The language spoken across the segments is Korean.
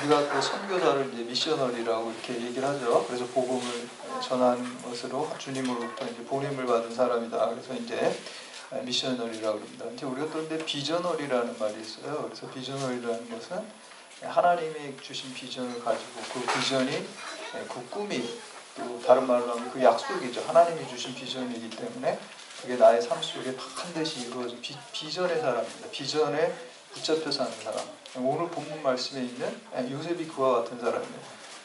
우리가 또 선교사를 이제 미셔너리라고 이렇게 얘기를 하죠. 그래서 복음을 전하는 것으로 주님으로부터 이제 보냄을 받은 사람이다. 그래서 이제 미셔너리라고 합니다. 이제 우리가 또 근데 비저너리라는 말이 있어요. 그래서 비저너리라는 것은 하나님이 주신 비전을 가지고 그 비전이 그 꿈이 또 다른 말로 하면 그 약속이죠. 하나님이 주신 비전이기 때문에 그게 나의 삶 속에 반드시 이루어진 비전의 사람입니다. 비전에 붙잡혀 사는 사람. 오늘 본문 말씀에 있는 요셉이 그와 같은 사람이에요.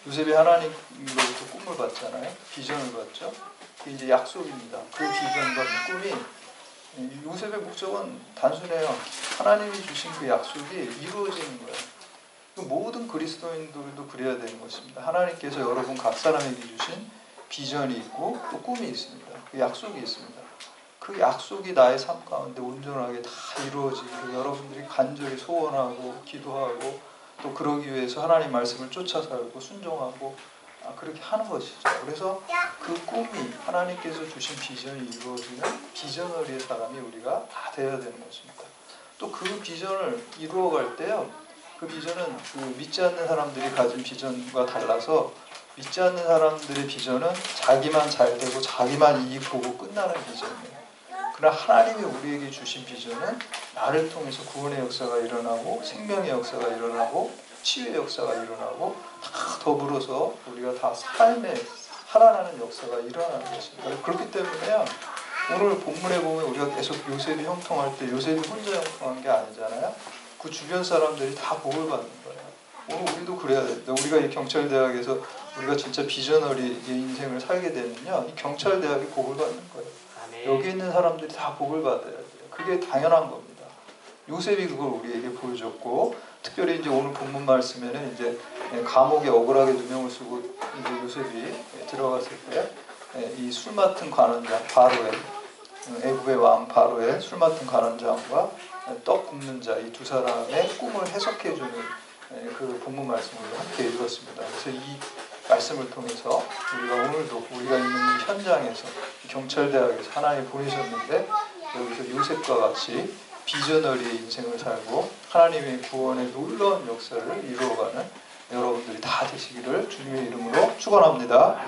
요셉이 하나님으로부터 꿈을 봤잖아요. 비전을 봤죠. 그게 이제 약속입니다. 그 비전과 그 꿈이 요셉의 목적은 단순해요. 하나님이 주신 그 약속이 이루어지는 거예요. 모든 그리스도인들도 그래야 되는 것입니다. 하나님께서 여러분 각 사람에게 주신 비전이 있고 또 꿈이 있습니다. 그 약속이 있습니다. 그 약속이 나의 삶 가운데 온전하게 다 이루어지고 여러분들이 간절히 소원하고 기도하고 또 그러기 위해서 하나님 말씀을 쫓아 살고 순종하고 그렇게 하는 것이죠. 그래서 그 꿈이 하나님께서 주신 비전이 이루어지는 비전어리의 사람이 우리가 다 되어야 되는 것입니다. 또 그 비전을 이루어갈 때요. 그 비전은 그 믿지 않는 사람들이 가진 비전과 달라서 믿지 않는 사람들의 비전은 자기만 잘 되고 자기만 이익 보고 끝나는 비전이에요. 그러나 하나님이 우리에게 주신 비전은 나를 통해서 구원의 역사가 일어나고 생명의 역사가 일어나고 치유의 역사가 일어나고 다 더불어서 우리가 다 삶에 살아나는 역사가 일어나는 것입니다. 그렇기 때문에요. 오늘 본문에 보면 우리가 계속 요셉이 형통할 때 요셉이 혼자 형통한 게 아니잖아요. 그 주변 사람들이 다 복을 받는 거예요. 오늘 우리도 그래야 됩니다. 우리가 이 경찰대학에서 우리가 진짜 비전어리 인생을 살게 되면요. 이 경찰대학이 복을 받는 거예요. 여기 있는 사람들이 다 복을 받아야 돼요. 그게 당연한 겁니다. 요셉이 그걸 우리에게 보여줬고, 특별히 이제 오늘 본문 말씀에는 이제 감옥에 억울하게 누명을 쓰고 이제 요셉이 들어갔을 때 이 술 맡은 관원장 바로의 애굽의 왕 바로의 술 맡은 관원장과 떡 굽는 자 이 두 사람의 꿈을 해석해주는 그 본문 말씀을 함께 읽었습니다. 그래서 이 말씀을 통해서 우리가 오늘도 우리가 있는 이 현장에서 경찰대학에서 하나님 보내셨는데 여기서 요셉과 같이 비전어리의 인생을 살고 하나님의 구원의 놀라운 역사를 이루어가는 여러분들이 다 되시기를 주님의 이름으로 축원합니다.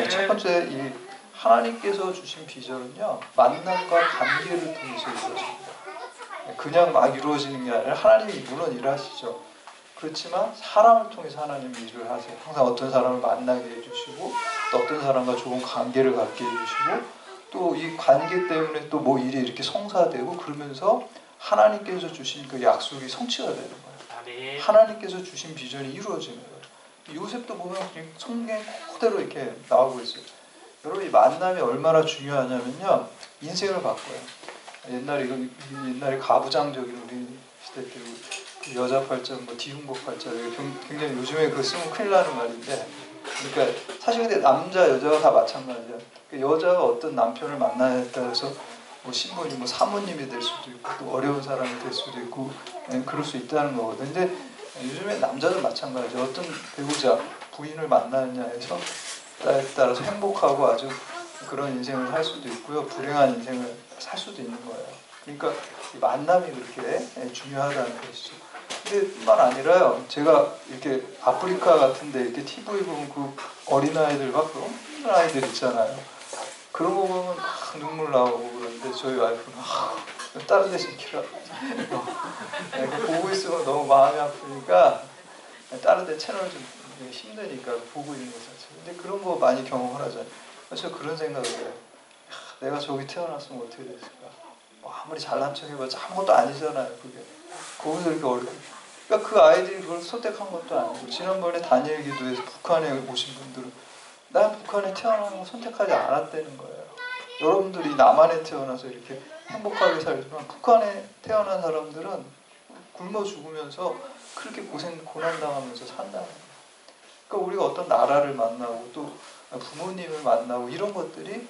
첫 번째 이 하나님께서 주신 비전은요 만남과 관계를 통해서 이루어집니다. 그냥 막 이루어지는 게 아니라 하나님이 물론 일하시죠. 그렇지만 사람을 통해서 하나님이 일을 하세요. 항상 어떤 사람을 만나게 해주시고 또 어떤 사람과 좋은 관계를 갖게 해주시고 또 이 관계 때문에 또 뭐 일이 이렇게 성사되고 그러면서 하나님께서 주신 그 약속이 성취가 되는 거예요. 하나님께서 주신 비전이 이루어지는 거예요. 요셉도 보면 성경에 그대로 이렇게 나오고 있어요. 여러분 이 만남이 얼마나 중요하냐면요. 인생을 바꿔요. 옛날에 가부장적인 우리 시대 때 여자 팔자, 뭐 디흉복 팔자 굉장히 요즘에 그거 쓰면 큰일 나는 말인데 그러니까 사실 근데 남자 여자가 다 마찬가지야. 여자가 어떤 남편을 만나야 따라서 뭐 신부님, 뭐 사모님이 될 수도 있고 또 어려운 사람이 될 수도 있고 그럴 수 있다는 거거든. 근데 요즘에 남자도 마찬가지야. 어떤 배우자, 부인을 만나느냐에서 따라서 행복하고 아주 그런 인생을 살 수도 있고요. 불행한 인생을 살 수도 있는 거예요. 그러니까 이 만남이 그렇게 중요하다는 것이죠. 근데 뿐만 아니라요. 제가 이렇게 아프리카 같은데 이렇게 TV에 보면 그 어린아이들 막 그런 아이들 있잖아요. 그런 거 보면 막 눈물 나오고 그러는데 저희 와이프는 다른 데 시키라. 보고 있으면 너무 마음이 아프니까 다른 데 채널 좀 힘드니까 보고 있는 거 자체. 근데 그런 거 많이 경험을 하잖아요. 그래서 그런 생각을 해요. 내가 저기 태어났으면 어떻게 됐을까? 뭐 아무리 잘난 척 해봤자 아무것도 아니잖아요. 그게. 거기서 이렇게 어렵게. 그러니까 그 아이들이 그걸 선택한 것도 아니고 지난번에 다니엘 기도에서 북한에 오신 분들은 난 북한에 태어나는 거 선택하지 않았다는 거예요. 여러분들이 남한에 태어나서 이렇게 행복하게 살지만 북한에 태어난 사람들은 굶어 죽으면서 그렇게 고난당하면서 산다는 거예요. 그러니까 우리가 어떤 나라를 만나고 또 부모님을 만나고 이런 것들이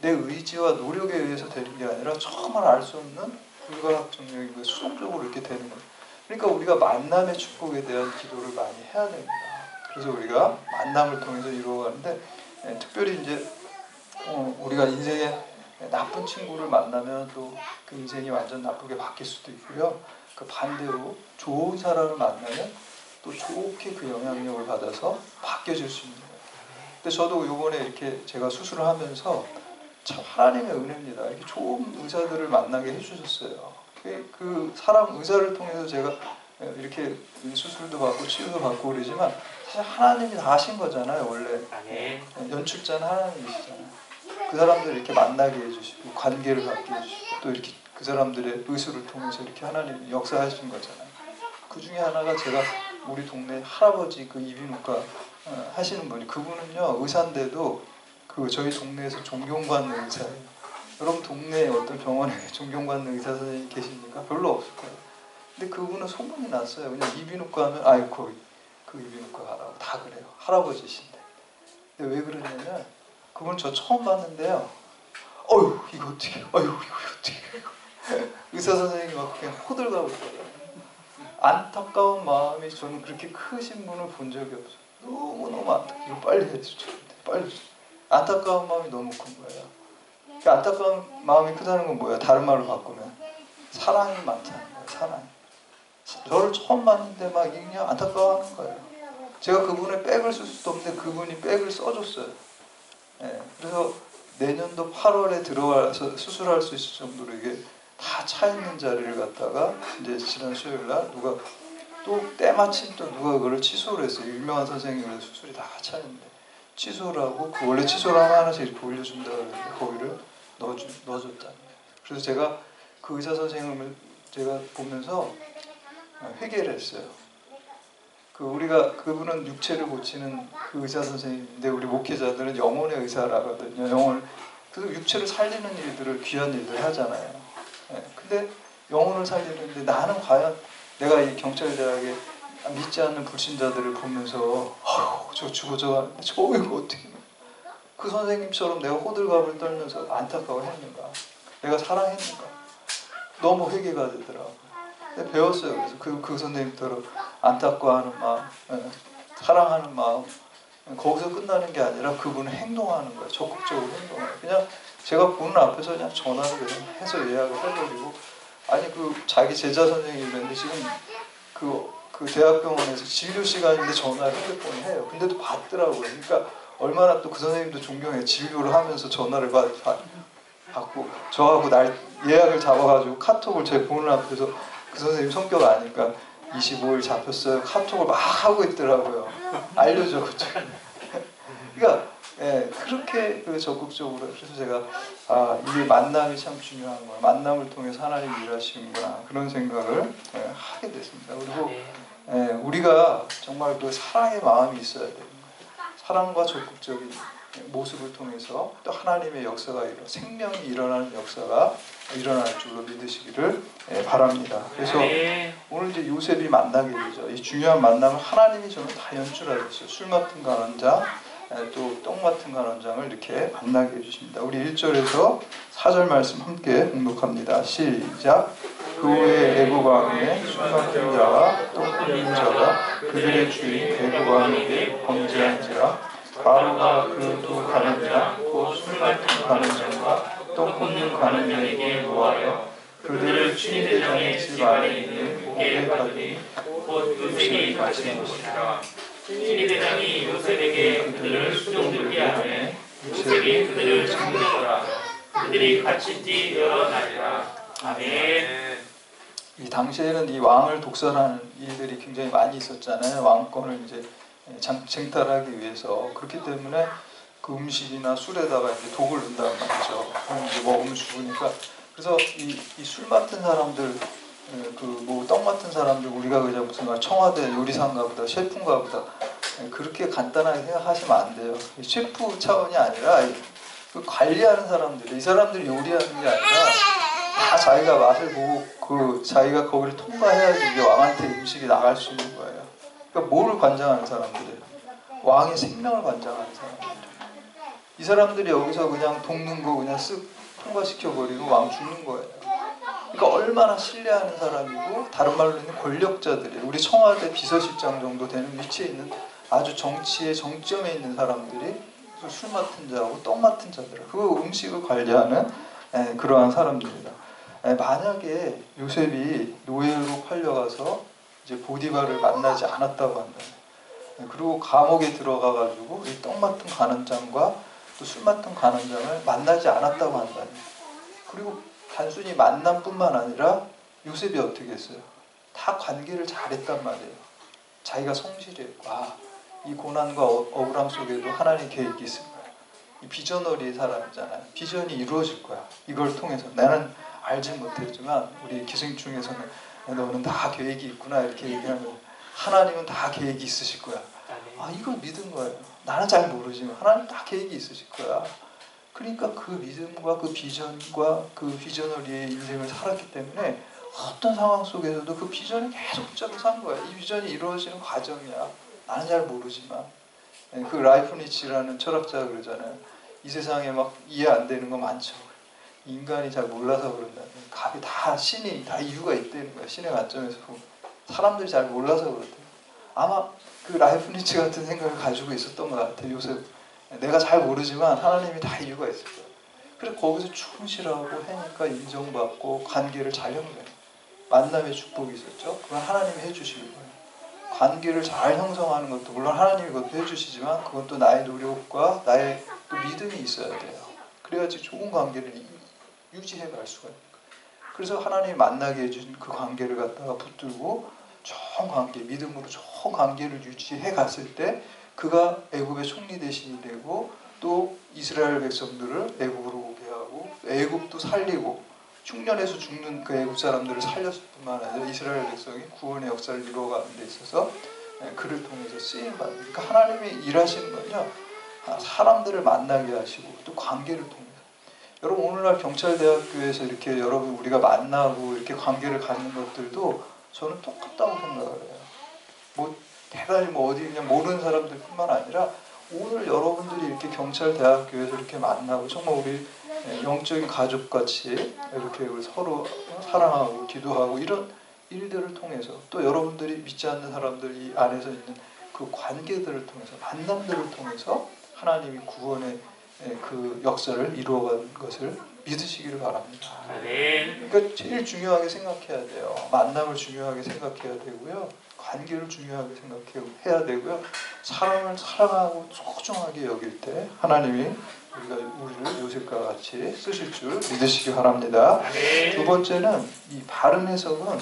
내 의지와 노력에 의해서 되는 게 아니라 정말 알 수 없는 불가항력이고 수동적으로 이렇게 되는 거예요. 그러니까 우리가 만남의 축복에 대한 기도를 많이 해야 됩니다. 그래서 우리가 만남을 통해서 이루어가는데 특별히 이제 우리가 인생에 나쁜 친구를 만나면 또 그 인생이 완전 나쁘게 바뀔 수도 있고요. 그 반대로 좋은 사람을 만나면 또 또 좋게 그 영향력을 받아서 바뀌어질 수 있는 거예요. 근데 저도 요번에 이렇게 제가 수술을 하면서 참 하나님의 은혜입니다. 이렇게 좋은 의사들을 만나게 해주셨어요. 그 사람 의사를 통해서 제가 이렇게 수술도 받고 치료도 받고 그러지만 사실 하나님이 다 하신 거잖아요. 원래 연출자는 하나님이시잖아요. 그 사람들을 이렇게 만나게 해주시고 관계를 갖게 해주시고 또 이렇게 그 사람들의 의술을 통해서 이렇게 하나님이 역사하신 거잖아요. 그 중에 하나가 제가 우리 동네 할아버지 그 이비인후과 하시는 분이, 그분은요 의사인데도 그 저희 동네에서 존경받는 의사예요. 여러분 동네에 어떤 병원에 존경받는 의사 선생님 계십니까? 별로 없을 거예요. 근데 그분은 소문이 났어요. 그냥 이비인후과 하면 아이고 그 이비인후과 가라고 다 그래요. 할아버지신데. 근데 왜 그러냐면 그분 저 처음 봤는데요. 어휴 이거 어떻게? 어휴 이거 어떻게? 의사 선생님이 막 그냥 호들갑을 떨어요. 안타까운 마음이 저는 그렇게 크신 분을 본 적이 없어요. 너무너무 안타까워. 이거 빨리 해주죠. 빨리. 안타까운 마음이 너무 큰 거예요. 그 안타까운 마음이 크다는 건 뭐예요? 다른 말로 바꾸면 사랑이 많다는 거예요. 사랑. 저를 처음 봤는데 막 그냥 안타까워하는 거예요. 제가 그분의 백을 쓸 수도 없는데 그분이 백을 써줬어요. 네, 그래서 내년도 8월에 들어와서 수술할 수 있을 정도로 이게 다 차 있는 자리를 갖다가 이제 지난 수요일 날 누가 또 때마침 또 누가 그걸 취소를 했어요. 유명한 선생님의 수술이 다 차 있는데 취소를 하고 그 원래 취소를 하나씩 이렇게 올려준다 그랬는데 거기를 넣어줬다는 거예요. 그래서 제가 그 의사 선생님을 제가 보면서 회개를 했어요. 우리가 그분은 육체를 고치는 그 의사 선생님인데 우리 목회자들은 영혼의 의사라거든요. 영혼을 그래서 육체를 살리는 일들을 귀한 일들 하잖아요. 네, 근데 영혼을 살리는데 나는 과연 내가 이 경찰대학에 믿지 않는 불신자들을 보면서 저 죽어져가는데 저 이거 어떻게 그 선생님처럼 내가 호들갑을 떨면서 안타까워했는가? 내가 사랑했는가? 너무 회개가 되더라고요. 배웠어요. 그래서 그 선생님처럼 안타까워하는 마음, 사랑하는 마음 거기서 끝나는 게 아니라 그분은 행동하는 거예요. 적극적으로 행동해요. 그냥 제가 보는 앞에서 그냥 전화를 그냥 해서 예약을 해버리고 아니 자기 제자 선생님인데 지금 그 대학병원에서 진료 시간인데 전화를 휴대폰에 해요. 근데도 받더라고요. 그러니까 얼마나 또 그 선생님도 존경해요. 진료를 하면서 전화를 받고 저하고 예약을 잡아가지고 카톡을 제 보는 앞에서 그 선생님 성격 아니까 25일 잡혔어요. 카톡을 막 하고 있더라고요. 알려줘 그쪽. 그러니까 그렇게 적극적으로 그래서 제가 이게 만남이 참 중요한 거야. 만남을 통해서 하나님이 일하시는구나 그런 생각을 하게 됐습니다. 그리고 우리가 정말 그 사랑의 마음이 있어야 돼요. 사랑과 적극적인 모습을 통해서 또 하나님의 역사가 생명이 일어나는 역사가 일어날 줄로 믿으시기를 바랍니다. 그래서 오늘 이제 요셉이 만나게 되죠. 이 중요한 만남을 하나님이 저는 다 연출하셨어요. 술 맡은 간원장 또 똥 맡은 간원장을 이렇게 만나게 해주십니다. 우리 1절에서 4절 말씀 함께 공독합니다. 시작. 그 후에 애굽 왕의 술 맡은 자와 똥 굽는 자가 그들의 주인 애굽 왕에게 범죄한지라 바로가 그 두 간원장 곧 술 맡은 간원장과 똥 굽는 간원장에게 모아여 그들을 춘희대장의 집 안에 있는 고개 가게 곧 요셉이 갇힌 곳이라. 춘희대장이 요셉에게 그들을 수종들게 하매 요셉이 그들을 잡는더라. 그들이 갇힌 지 여러 날이라. 아멘. 이 당시에는 이 왕을 독살하는 일들이 굉장히 많이 있었잖아요. 왕권을 이제 쟁탈하기 위해서. 그렇기 때문에 그 음식이나 술에다가 이제 독을 넣는다는 말이죠. 그럼 이제 먹으면 죽으니까. 그래서 이 술 맡은 사람들, 떡 맡은 사람들, 우리가 그냥 무슨 말 청와대 요리사인가 보다, 셰프인가 보다, 그렇게 간단하게 생각하시면 안 돼요. 셰프 차원이 아니라 그 관리하는 사람들, 이 사람들이 요리하는 게 아니라 다 자기가 맛을 보고 자기가 거기를 통과해야지 이게 왕한테 음식이 나갈 수 있는 거예요. 그러니까 뭐를 관장하는 사람들이에요? 왕의 생명을 관장하는 사람들. 이 사람들이 여기서 그냥 돕는 거 그냥 쓱 통과시켜버리고 왕 죽는 거예요. 그러니까 얼마나 신뢰하는 사람이고 다른 말로 있는 권력자들이 우리 청와대 비서실장 정도 되는 위치에 있는 아주 정치의 정점에 있는 사람들이 술 맡은 자하고 떡 맡은 자들 그 음식을 관리하는 그러한 사람들이다. 만약에 요셉이 노예로 팔려가서 이제 보디발을 만나지 않았다고 한다. 그리고 감옥에 들어가가지고 이 떡 맡은 간원장과 또 술 맡은 간원장을 만나지 않았다고 한다. 그리고 단순히 만남뿐만 아니라 요셉이 어떻게 했어요? 다 관계를 잘했단 말이에요. 자기가 성실했고, 이 고난과 억울함 속에도 하나님 계획이 있을 거야. 이 비전어리의 사람이잖아요. 비전이 이루어질 거야. 이걸 통해서 나는 알지 못했지만 우리 기생충에서는 너는 다 계획이 있구나 이렇게 얘기하면 하나님은 다 계획이 있으실 거야. 이걸 믿은 거예요. 나는 잘 모르지만 하나님 다 계획이 있으실 거야. 그러니까 그 믿음과 그 비전과 그 비전어리의 인생을 살았기 때문에 어떤 상황 속에서도 그 비전을 계속 붙잡고 산 거야. 이 비전이 이루어지는 과정이야. 나는 잘 모르지만. 그 라이프니츠라는 철학자가 그러잖아요. 이 세상에 막 이해 안 되는 거 많죠. 인간이 잘 몰라서 그런다. 갑이 다 신이 다 이유가 있다는 거야. 신의 관점에서 보면. 사람들이 잘 몰라서 그렇대요. 아마 그 라이프니츠 같은 생각을 가지고 있었던 것 같아요. 요셉. 내가 잘 모르지만 하나님이 다 이유가 있을 거야. 그래서 거기서 충실하고 하니까 인정받고 관계를 잘 형성해요. 만남의 축복이 있었죠. 그건 하나님이 해주시는 거예요. 관계를 잘 형성하는 것도 물론 하나님이 그것도 해주시지만 그건 또 나의 노력과 나의 또 믿음이 있어야 돼요. 그래야지 좋은 관계를 유지해 갈 수가 있는 거예요. 그래서 하나님이 만나게 해준 그 관계를 갖다가 붙들고 좋은 관계, 믿음으로 좋은 관계를 유지해 갔을 때 그가 애굽의 총리 대신이 되고 또 이스라엘 백성들을 애굽으로 오게 하고 애굽도 살리고 흉년에서 죽는 그 애굽 사람들을 살렸을 뿐만 아니라 이스라엘 백성이 구원의 역사를 이루어가는 데 있어서 그를 통해서 쓰임받는, 그러니까 하나님이 일하시는 건요 사람들을 만나게 하시고 또 관계를 통해서. 여러분 오늘날 경찰대학교에서 이렇게 여러분 우리가 만나고 이렇게 관계를 갖는 것들도 저는 똑같다고 생각을 해요. 뭐 대단히 어디 그냥 모르는 사람들뿐만 아니라 오늘 여러분들이 이렇게 경찰대학교에서 이렇게 만나고 정말 우리 영적인 가족같이 이렇게 우리 서로 사랑하고 기도하고 이런 일들을 통해서 또 여러분들이 믿지 않는 사람들 이 안에서 있는 그 관계들을 통해서 만남들을 통해서 하나님이 구원의 그 역사를 이루어간 것을 믿으시기를 바랍니다. 그러니까 제일 중요하게 생각해야 돼요. 만남을 중요하게 생각해야 되고요. 관계를 중요하게 생각해야 되고요. 사람을 사랑하고 소중하게 여길 때 하나님이 우리를 요셉과 같이 쓰실 줄 믿으시기 바랍니다. 두 번째는 이 바른 해석은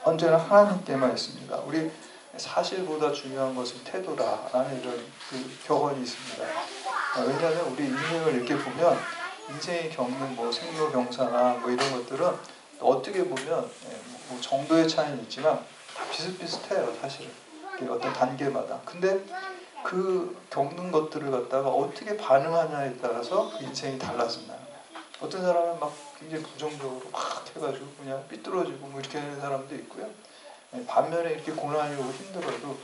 언제나 하나님께만 있습니다. 우리 사실보다 중요한 것은 태도라라는 이런 그 격언이 있습니다. 왜냐하면 우리 인생을 이렇게 보면 인생이 겪는 뭐 생로병사나 뭐 이런 것들은 어떻게 보면 뭐 정도의 차이는 있지만 다 비슷비슷해요, 사실은. 어떤 단계마다. 근데 그 겪는 것들을 갖다가 어떻게 반응하냐에 따라서 그 인생이 달라진다. 어떤 사람은 막 굉장히 부정적으로 막 해가지고 그냥 삐뚤어지고 뭐 이렇게 하는 사람도 있고요. 반면에 이렇게 고난이 오고 힘들어도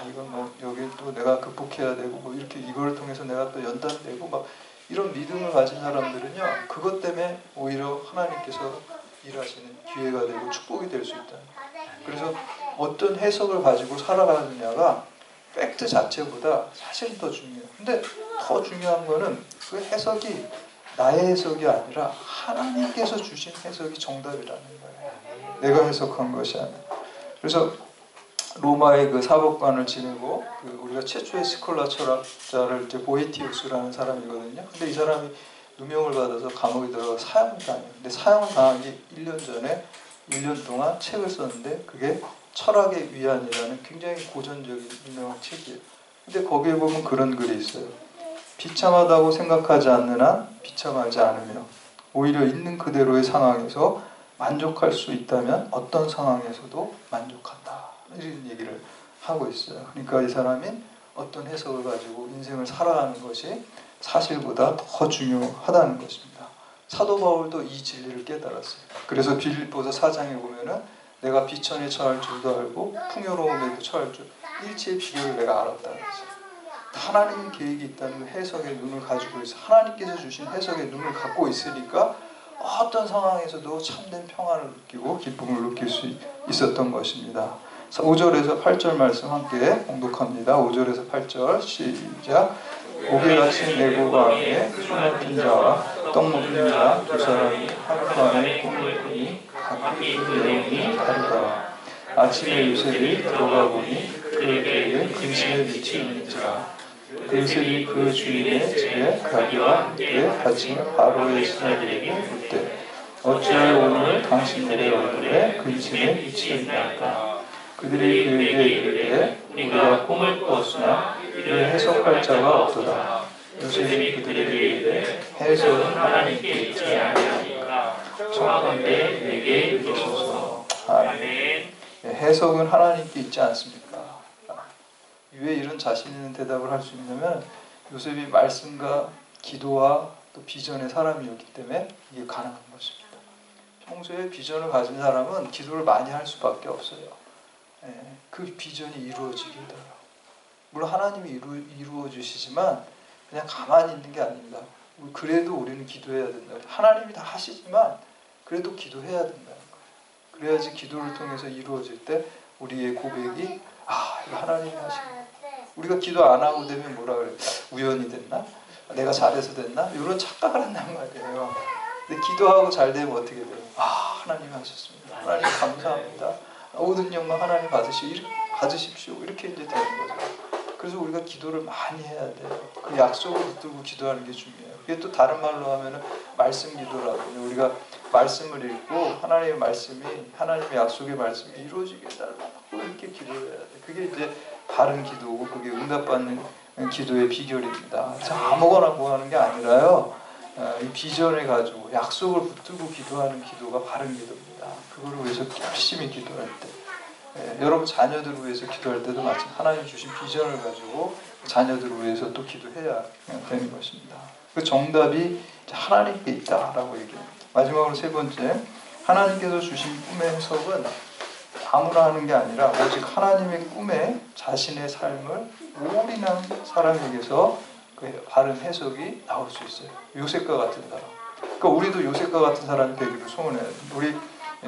이건 뭐 여기 또 내가 극복해야 되고 뭐 이렇게 이걸 통해서 내가 또 연단되고 막 이런 믿음을 가진 사람들은요 그것 때문에 오히려 하나님께서 일하시는 기회가 되고 축복이 될 수 있다. 그래서 어떤 해석을 가지고 살아가느냐가 팩트 자체보다 사실은 더 중요해요. 근데 더 중요한 거는 그 해석이 나의 해석이 아니라 하나님께서 주신 해석이 정답이라는 거예요. 내가 해석한 것이 아니라. 그래서 로마의 그 사법관을 지내고 우리가 최초의 스콜라 철학자를 이제 보에티우스라는 사람이거든요. 근데 이 사람이 누명을 받아서 감옥에 들어가 사형을 당해요. 근데 사형을 당하기 1년 전에 1년 동안 책을 썼는데 그게 철학의 위안이라는 굉장히 고전적인 유명한 책이에요. 근데 거기에 보면 그런 글이 있어요. 비참하다고 생각하지 않는 한 비참하지 않으며 오히려 있는 그대로의 상황에서 만족할 수 있다면 어떤 상황에서도 만족한다. 이런 얘기를 하고 있어요. 그러니까 이 사람이 어떤 해석을 가지고 인생을 살아가는 것이 사실보다 더 중요하다는 것입니다. 사도 바울도 이 진리를 깨달았어요. 그래서 빌립보서 4장에 보면은 내가 비천에 처할 줄도 알고 풍요로움에도 처할 줄 일체의 비결을 내가 알았다는 거죠. 하나님의 계획이 있다는 해석의 눈을 가지고 있어. 하나님께서 주신 해석의 눈을 갖고 있으니까 어떤 상황에서도 참된 평안을 느끼고 기쁨을 느낄 수 있었던 것입니다. 5절에서 8절 말씀 함께 봉독합니다. 5절에서 8절 시작. 옥에 갇힌 내고가 안에 술 먹힌 자와 떡 먹힌 자 두 사람이 하룻밤에 꿈을 꾸니 각기 그 내용이 다르다. 아침에 요셉이 들어가 보니 그에게 근심에 미치는지라. 요셉이 그 주인의 집에 가기와 함께 같이 바로의 신하들에게 묻되 어찌하여 오늘 당신들의 얼굴에 근심에 미치느냐까. 그들이 그에게 이르되 우리가 꿈을 꾸었으나 이를 해석할 자가 없도다. 요셉이 그들에게 이르되 해석은 하나님께 있지 아니하니까 청컨대 내게 이르소서. 아멘. 해석은 하나님께 있지 않습니까? 왜 이런 자신 있는 대답을 할 수 있냐면 요셉이 말씀과 기도와 또 비전의 사람이었기 때문에 이게 가능한 것입니다. 평소에 비전을 가진 사람은 기도를 많이 할 수밖에 없어요. 그 비전이 이루어지게 되더라고요. 물론 하나님이 이루어 주시지만 그냥 가만히 있는 게 아닙니다. 그래도 우리는 기도해야 된다. 하나님이 다 하시지만 그래도 기도해야 된다는 거예요. 그래야지 기도를 통해서 이루어질 때 우리의 고백이 이거 하나님이 하신 거예요. 우리가 기도 안 하고 되면 뭐라 그래? 우연이 됐나? 내가 잘해서 됐나? 이런 착각을 한단 말이에요. 근데 기도하고 잘 되면 어떻게 돼요? 하나님이 하셨습니다. 하나님 감사합니다. 모든 영광 하나님 받으십시오. 이렇게 이제 되는 거죠. 그래서 우리가 기도를 많이 해야 돼요. 그 약속을 붙들고 기도하는 게 중요해요. 그게 또 다른 말로 하면은 말씀 기도라고. 우리가 말씀을 읽고 하나님의 말씀이, 하나님의 약속의 말씀이 이루어지게 해달라고 이렇게 기도를 해야 돼. 그게 이제 바른 기도고 그게 응답받는 기도의 비결입니다. 그래서 아무거나 구하는 게 아니라요. 이 비전을 가지고 약속을 붙들고 기도하는 기도가 바른 기도입니다. 그걸 위해서 열심히 기도할 때, 여러분 자녀들을 위해서 기도할 때도 마찬가지. 하나님 주신 비전을 가지고 자녀들을 위해서 또 기도해야 되는 것입니다. 그 정답이 하나님께 있다라고 얘기합니다. 마지막으로 세 번째, 하나님께서 주신 꿈의 해석은 아무나 하는 게 아니라 오직 하나님의 꿈에 자신의 삶을 올인한 사람에게서 그 바른 해석이 나올 수 있어요. 요셉과 같은 사람. 그러니까 우리도 요셉과 같은 사람이 되기를 소원해야 돼요. 우리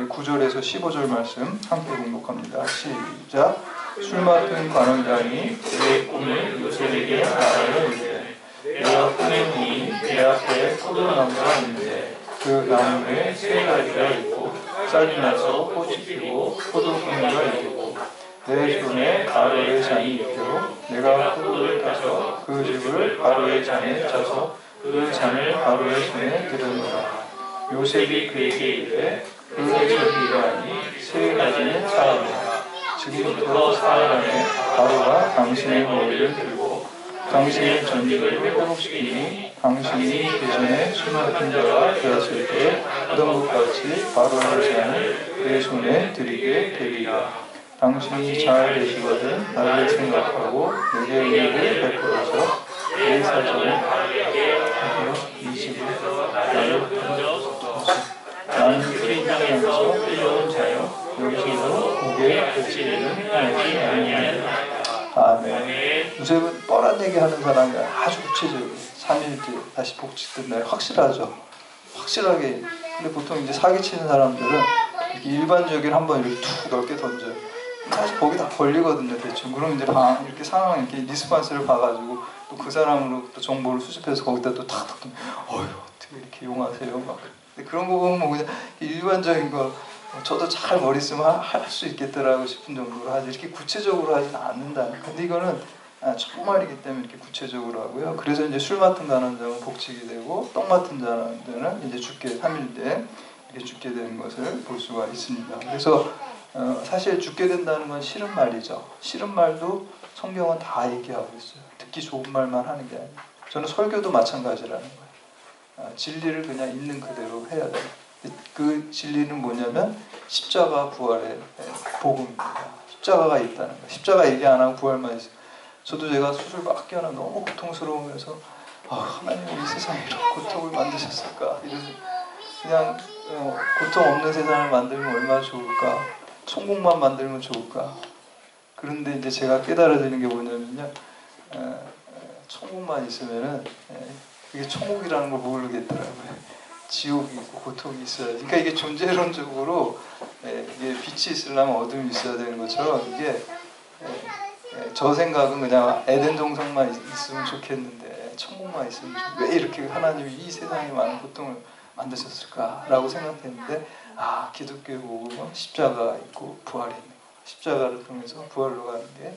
9절에서 15절 말씀 함께 공독합니다. 시작. 술 맡은 관원장이 그의 꿈을 요셉에게 말하여 이르되 내가 꿈에 보니 내 앞에 포도나무가 있는데 그 나무에 세 가지가 있고 싹이 나서 꽃이 피고 포도송이가 있고 내 손에 바로의 잔이 있고 내가 포도를 따서 그 즙을 바로의 잔에 짜서 그 잔을 바로의 손에 들으노라. 요셉이 그에게 이르되 그 해석이 이러하니 세 가지는 사람이라. 지금부터 사흘 안에 바로가 당신의 머리를 들고 당신의 전직을 회복시키니 당신이 그전에 술 맡은 자가 되었을 때 하던 것 같이 바로의 잔을 그의 손에 드리게 되리라. 당신이 잘 되시거든 나를 생각하고 내게 은혜를 베풀어서 내 사정을 하여 이 집을 나를 던져주소서. 나는 그 땅에서 끌려온 자요 여기서도 고개 걷지는 하지 아니하리라. 아멘. 요셉은 뻔한 얘기 하는 사람이 아주 구체적이에요. 3일 뒤에 다시 복직된 날 확실하죠. 확실하게. 근데 보통 이제 사기치는 사람들은 이렇게 일반적인 한번 이렇게 툭 넓게 던져요. 사실 거기 다 걸리거든요, 대충. 그럼 이제 이렇게 상황, 이렇게 리스판스를 봐가지고 또 그 사람으로 또 정보를 수집해서 거기다 또 탁탁 어떻게 이렇게 용하세요? 막. 근데 그런 거 보면 뭐 그냥 일반적인 거, 저도 잘 머리 쓰면 할 수 있겠더라고 싶은 정도로 하지, 이렇게 구체적으로 하지는 않는다. 근데 이거는 정말이기 때문에 이렇게 구체적으로 하고요. 그래서 이제 술 맡은 자는 복직이 되고, 떡 맡은 자는 이제 죽게 3일 때 이렇게 죽게 되는 것을 볼 수가 있습니다. 그래서 사실 죽게 된다는 건 싫은 말이죠. 싫은 말도 성경은 다 얘기하고 있어요. 듣기 좋은 말만 하는 게 아니에요. 저는 설교도 마찬가지라는 거예요. 진리를 그냥 있는 그대로 해야 돼요. 그 진리는 뭐냐면 십자가 부활의 복음입니다. 십자가가 있다는 거예요. 십자가 얘기 안 하고 부활만 있어요. 저도 제가 수술 받기 하나 너무 고통스러우면서 하나님 이 세상에 이런 고통을 만드셨을까, 이런 그냥 고통 없는 세상을 만들면 얼마나 좋을까, 천국만 만들면 좋을까. 그런데 이제 제가 깨달아지는 게 뭐냐면요, 천국만 있으면은 그게 천국이라는 걸 모르겠더라고요. 지옥이 있고 고통이 있어야지. 그러니까 이게 존재론적으로 이게 빛이 있으려면 어둠이 있어야 되는 것처럼, 이게 저 생각은 그냥 에덴 동산만 있으면 좋겠는데 천국만 있으면 왜 이렇게 하나님이 이 세상에 많은 고통을 만드셨을까라고 생각했는데, 기독교의 복음은 십자가 있고 부활이 있는 거예요. 십자가를 통해서 부활로 가는 게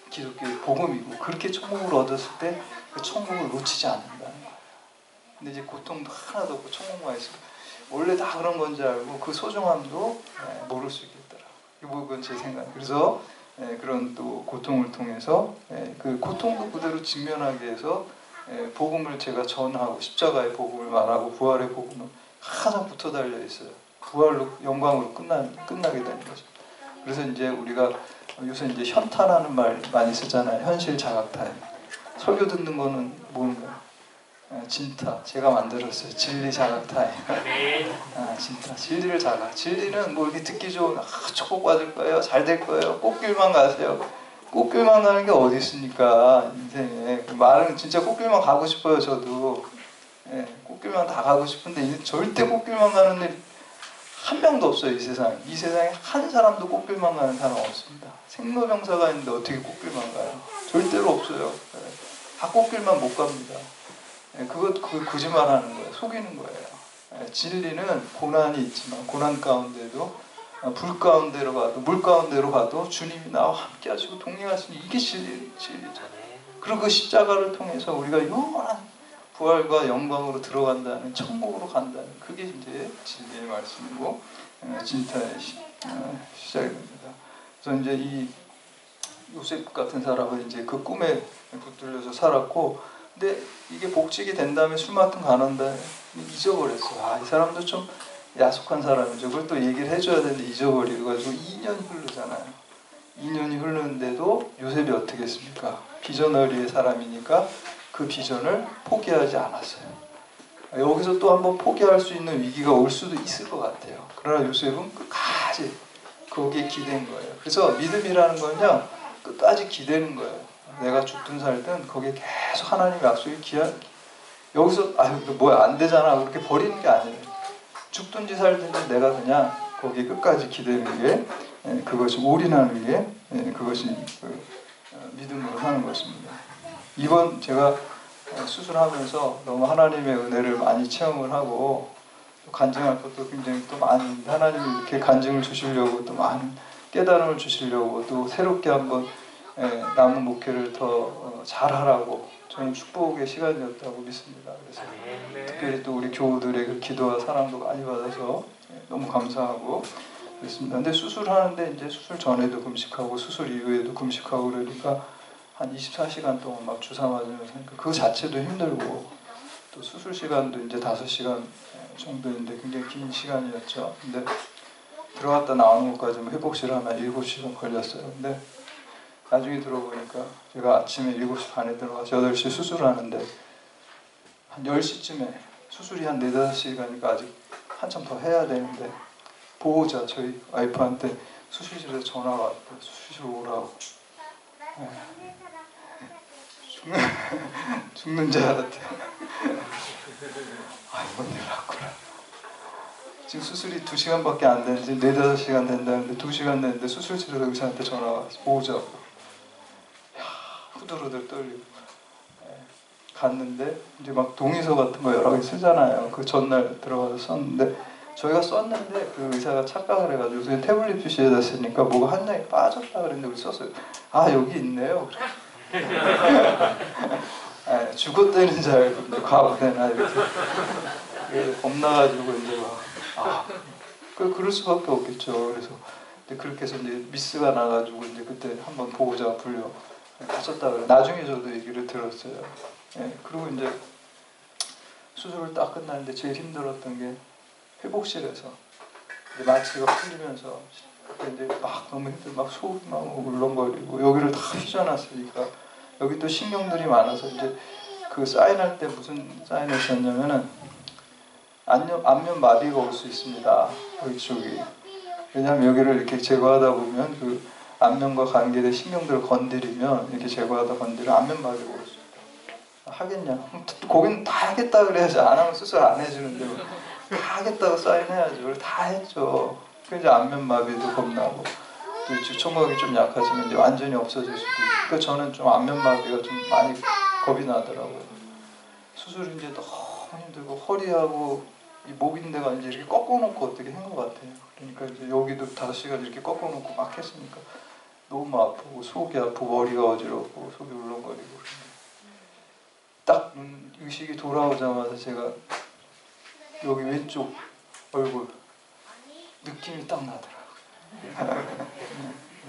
기독교의 복음이고, 그렇게 천국을 얻었을 때 그 천국을 놓치지 않는다는 거예요. 근데 이제 고통도 하나도 없고 천국만 있으면 원래 다 그런 건지 알고 그 소중함도 모를 수 있겠더라. 이건 제 생각. 그래서 그런 또 고통을 통해서 그 고통도 그대로 직면하기 위해서 복음을 제가 전하고, 십자가의 복음을 말하고 부활의 복음은 항상 붙어 달려 있어요. 부활로 영광으로 끝나게 되는 거죠. 그래서 이제 우리가 요새 이제 현타라는 말 많이 쓰잖아요. 현실 자각 타임. 설교 듣는 거는 뭔가 진타, 제가 만들었어요. 진리 자각 타임. 진짜 진리를 자각. 진리는 뭐 이렇게 듣기 좋은 축복 받을 거예요, 잘 될 거예요, 꽃길만 가세요. 꽃길만 가는 게 어디 있습니까 인생에. 말은 진짜 꽃길만 가고 싶어요. 저도 꽃길만 다 가고 싶은데 절대 꽃길만 가는 일 한 명도 없어요. 이 세상에. 이 세상에 한 사람도 꽃길만 가는 사람 없습니다. 생로병사가 있는데 어떻게 꽃길만 가요? 절대로 없어요. 다 꽃길만 못 갑니다. 그거 거짓말하는 거예요. 속이는 거예요. 진리는 고난이 있지만 고난 가운데도 불 가운데로 가도 물 가운데로 가도 주님이 나와 함께 하시고 동행하시니 이게 진리죠. 그리고 그 십자가를 통해서 우리가 영원한 부활과 영광으로 들어간다는, 천국으로 간다는, 그게 이제 진리의 말씀이고 진타의 시작입니다. 그래서 이제 이 요셉 같은 사람은 이제 그 꿈에 붙들려서 살았고, 근데 이게 복직이 된 다음에 술 맡은 간원다 잊어버렸어. 이 사람도 좀 야속한 사람이죠. 그걸 또 얘기를 해줘야 되는데 잊어버리고 가지고 2년이 흐르잖아요. 2년이 흐르는데도 요셉이 어떻게 했습니까? 비전어리의 사람이니까 그 비전을 포기하지 않았어요. 여기서 또 한번 포기할 수 있는 위기가 올 수도 있을 것 같아요. 그러나 요셉은 끝까지 거기에 기댄 거예요. 그래서 믿음이라는 건요, 끝까지 기대는 거예요. 내가 죽든 살든 거기에 계속 하나님의 약속이 여기서 뭐야 안 되잖아 그렇게 버리는 게 아니에요. 죽든지 살든지 내가 그냥 거기에 끝까지 기대는 게 그것이 올인하는 게 그것이 믿음으로 사는 것입니다. 이번 제가 수술하면서 너무 하나님의 은혜를 많이 체험을 하고 또 간증할 것도 굉장히 또 많은, 하나님이 이렇게 간증을 주시려고 또 많은 깨달음을 주시려고 또 새롭게 한번 남은 목회를 더 잘하라고 저는 축복의 시간이었다고 믿습니다. 그래서 특별히 또 우리 교우들의 그 기도와 사랑도 많이 받아서 너무 감사하고 그렇습니다. 근데 수술하는데 이제 수술 전에도 금식하고 수술 이후에도 금식하고 그러니까 한 24시간 동안 막 주사 맞으면서 하니까 그 자체도 힘들고, 또 수술 시간도 이제 5시간 정도인데 굉장히 긴 시간이었죠. 근데 들어갔다 나오는 것까지 회복실 하면 7시간 걸렸어요. 근데 나중에 들어보니까 제가 아침에 7시 반에 들어가서 8시 수술하는데 한 10시쯤에 수술이 한 4, 5시간이니까 아직 한참 더 해야 되는데 보호자 저희 와이프한테 수술실에서 전화가 왔대요. 수술실 오라고. 죽는 줄 알았대요. 이번 일 났구나. 지금 수술이 2시간밖에 안 되는데 4, 5시간 된다는데 2시간 됐는데 수술실에서 의사한테 전화가 왔어. 보호자고. 후들후들 떨리고 갔는데 이제 막 동의서 같은 거 여러 개 쓰잖아요. 그 전날 들어가서 썼는데 저희가 썼는데 그 의사가 착각을 해가지고 그냥 태블릿 PC에다 쓰니까 뭐가 한 장이 빠졌다 그랬는데 우리 썼어요. 여기 있네요. 죽었다는 줄 알고 이제 과거되나 이렇게 겁나가지고 이제 그럴 수밖에 없겠죠. 그래서 그렇게 해서 이제 미스가 나가지고 이제 그때 한번 보호자가 불려 가셨다 그래. 나중에 저도 얘기를 들었어요. 그리고 이제 수술을 딱 끝났는데 제일 힘들었던 게 회복실에서 이제 마취가 풀리면서 그때 이제 막 너무 막 속이 막 울렁거리고 여기를 다 휘저어놨으니까 여기 또 신경들이 많아서 이제 그 사인할 때 무슨 사인을 썼냐면은 안면 마비가 올 수 있습니다. 여기 쪽이. 왜냐하면 여기를 이렇게 제거하다 보면 그 안면과 관계된 신경들을 건드리면 이렇게 제거하다 건드리면 안면 마비가 올 수 있다. 하겠냐? 거긴 다 하겠다 그래야지. 안 하면 수술 안 해주는데 다 하겠다고 사인해야죠. 그래서 다 했죠. 그 이제 안면 마비도 겁나고 또 주총각이 좀 약하지만 이제 완전히 없어질 수도 있고. 그러니까 저는 좀 안면 마비가 좀 많이 겁이 나더라고요. 수술이 이제 너무 힘들고 허리하고 이 목인대가 이제 이렇게 꺾어놓고 어떻게 한 것 같아요. 그러니까 이제 여기도 5시간 이렇게 꺾어놓고 막 했으니까 너무 아프고 속이 아프고 머리가 어지럽고 속이 울렁거리고 딱 의식이 돌아오자마자 제가 여기 왼쪽 얼굴 느낌이 딱 나더라고요.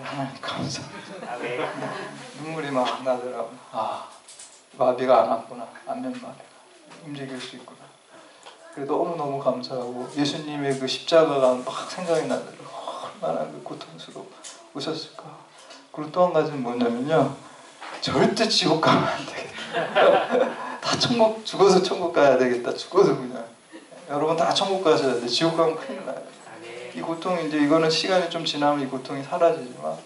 하나님 감사합니다. 눈물이 막 나더라고요. 아, 마비가 안 왔구나. 안면마비가 움직일 수 있구나. 그래 너무너무 감사하고 예수님의 그 십자가가 막 생각이 나더라고요. 얼마나 그 고통스러우셨을까. 그리고 또 한 가지는 뭐냐면요, 절대 지옥 가면 안 되겠다. 다 천국, 죽어서 천국 가야 되겠다. 죽어서 그냥. 여러분 다 천국 가셔야 돼. 지옥 가면 큰일 나요. 이 고통이 이제 이거는 시간이 좀 지나면 이 고통이 사라지지만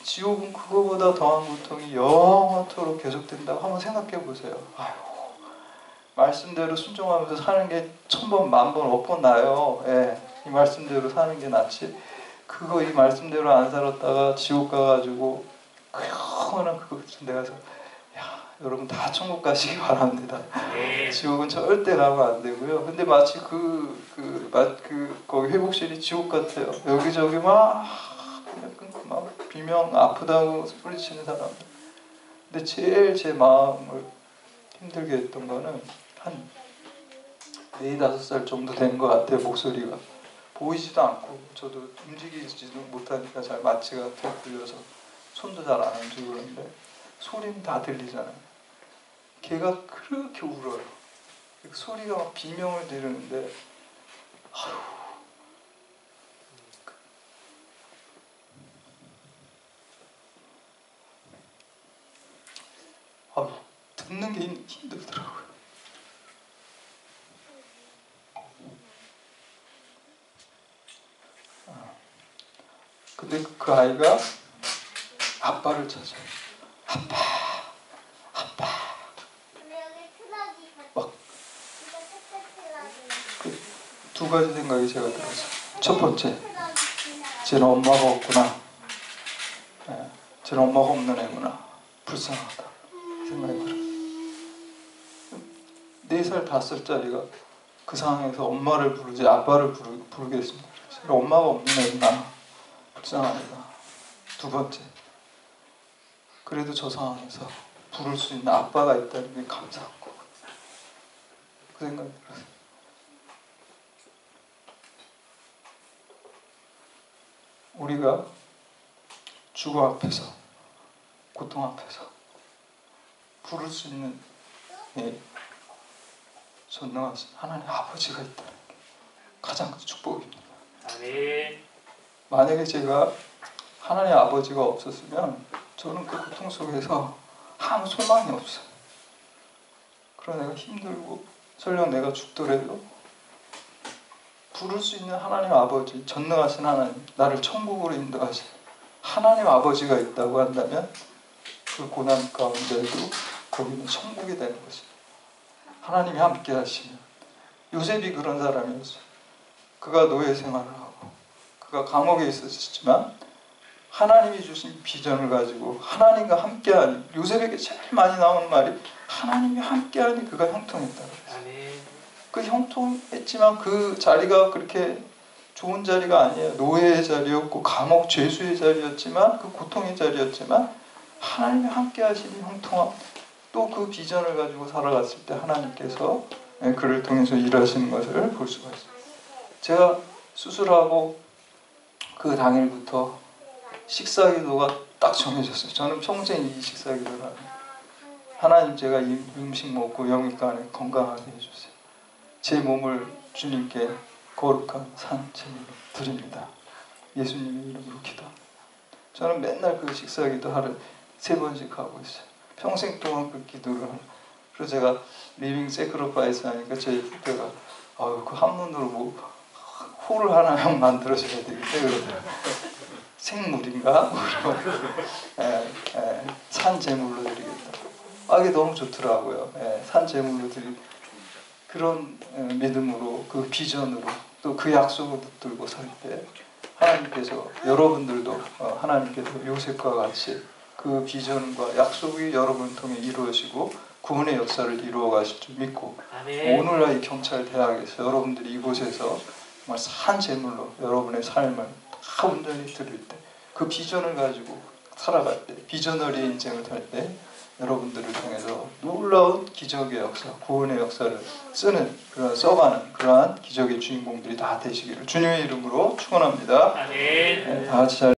지옥은 그거보다 더한 고통이 영원토록 계속된다고 한번 생각해 보세요. 아유, 말씀대로 순종하면서 사는 게 1000번, 10,000번, 1000번 나요. 예, 이 말씀대로 사는 게 낫지. 그거 이 말씀대로 안 살았다가 지옥 가가지고 그 영원한 그거 내가서 야, 여러분 다 천국 가시기 바랍니다. 지옥은 절대 가면 안 되고요. 근데 마치 거기 회복실이 지옥 같아요. 여기저기 막 비명 아프다고 소리치는 사람. 근데 제일 제 마음을 힘들게 했던 거는 한 4, 5살 정도 된 것 같아요. 목소리가 보이지도 않고 저도 움직이지도 못하니까 잘 마취가 풀려서 손도 잘 안 움직이고 그러는데 소리는 다 들리잖아요. 걔가 그렇게 울어요. 소리가 막 비명을 지르는데 듣는 게 힘들더라고요. 근데 그 아이가 아빠를 찾아요. 아빠. 막 두 가지 생각이 제가 들었어요. 첫 번째, 쟤는 엄마가 없구나. 쟤는 엄마가 없는 애구나. 불쌍하다. 생각이 들어요. 4살, 5살짜리가 그 상황에서 엄마를 부르지 아빠를 부르겠습니다. 엄마가 없는 애구나. 불쌍하다. 두 번째, 그래도 저 상황에서 부를 수 있는 아빠가 있다는 게 감사한 거거든요. 그 생각이 들었어요. 우리가 죽음 앞에서, 고통 앞에서 부를 수 있는 전능하신 하나님 아버지가 있다는 게 가장 큰 축복입니다. 아멘. 만약에 제가 하나님 아버지가 없었으면 저는 그 고통 속에서 아무 소망이 없어요. 그러나 내가 힘들고 설령 내가 죽더라도 부를 수 있는 하나님 아버지, 전능하신 하나님, 나를 천국으로 인도하신 하나님 아버지가 있다고 한다면 그 고난 가운데도 거기는 천국이 되는 것입니다. 하나님이 함께 하시면. 요셉이 그런 사람이었어요. 그가 노예 생활을 하고 그가 감옥에 있었지만 하나님이 주신 비전을 가지고 하나님과 함께하니, 요셉에게 제일 많이 나오는 말이 하나님이 함께하니 그가 형통했다고 했어요. 그 형통했지만 그 자리가 그렇게 좋은 자리가 아니에요. 노예의 자리였고 감옥 죄수의 자리였지만, 그 고통의 자리였지만 하나님이 함께 하시는 형통함, 또 그 비전을 가지고 살아갔을 때 하나님께서 그를 통해서 일하시는 것을 볼 수가 있어요. 제가 수술하고 그 당일부터 식사기도가 딱 정해졌어요. 저는 평생 이 식사기도를 하고, 하나님 제가 이 음식 먹고 영육간에 건강하게 해주세요. 제 몸을 주님께 거룩한 산 제물로 드립니다. 예수님의 이름으로 기도합니다. 저는 맨날 그 식사기도 하루에 3번씩 하고 있어요. 평생 동안 그 기도를 하고. 그래서 제가 리빙 세크리파이스 하니까 제 후배가 그 한문으로 뭐 호를 하나 만들어줘야 되겠다 그러더라고요. 생물인가? 산 제물로 드리겠다. 이게 너무 좋더라고요. 산 제물로 드리고, 그런 믿음으로, 그 비전으로, 또 그 약속을 붙들고 살 때 하나님께서, 여러분들도 하나님께서 요셉과 같이 그 비전과 약속이 여러분을 통해 이루어지고 구원의 역사를 이루어 가실 줄 믿고 아멘. 오늘날 이 경찰대학에서 여러분들이 이곳에서 정말 산 제물로 여러분의 삶을 다 온전히 드릴 때 그 비전을 가지고 살아갈 때 비전어리의 인생을 살 때 여러분들을 통해서 놀라운 기적의 역사, 구원의 역사를 써가는 그러한 기적의 주인공들이 다 되시기를 주님의 이름으로 축원합니다. 아멘. 다 같이 잘